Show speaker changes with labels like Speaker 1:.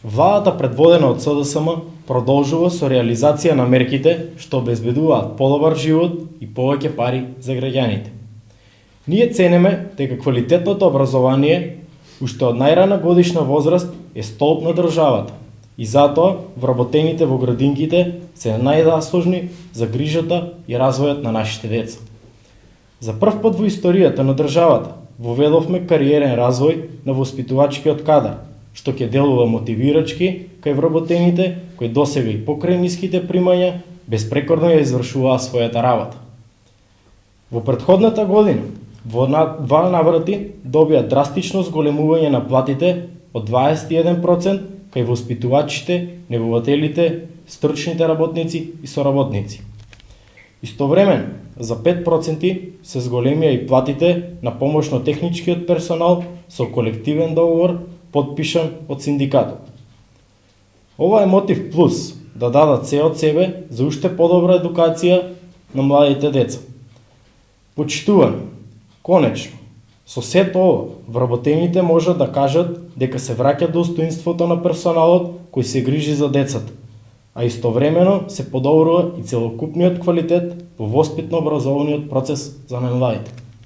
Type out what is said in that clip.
Speaker 1: Владата предводена од СДСМ продолжува со реализација на мерките што обезбедуваат подобар живот и повеќе пари за граѓаните. Ние ценеме дека квалитетното образование уште од најрана годишна возраст е столб на државата и затоа вработените во градинките се најзаслужни за грижата и развојот на нашите деца. За прв пат во историјата на државата воведовме кариерен развој на воспитувачкиот кадар, што ќе делува мотивирачки кај вработените кои досега и покрај ниските примања безпрекорно ја извршуваа својата работа. Во претходната година во два наврати добија драстично зголемување на платите од 21% кај воспитувачите, негователите, стручните работници и соработници. Истовремено, за 5% се зголемија и платите на помошно-техничкиот персонал со колективен договор подпишан од синдикатот. Ова е мотив плюс да дадат се од себе за уште подобра едукација на младите деца. Почитувани, конечно, со сето ова, вработените можат да кажат дека се враќа достоинството на персоналот кој се грижи за децата, а истовремено се подобрува и целокупниот квалитет во воспитно-образовниот процес за најмладите.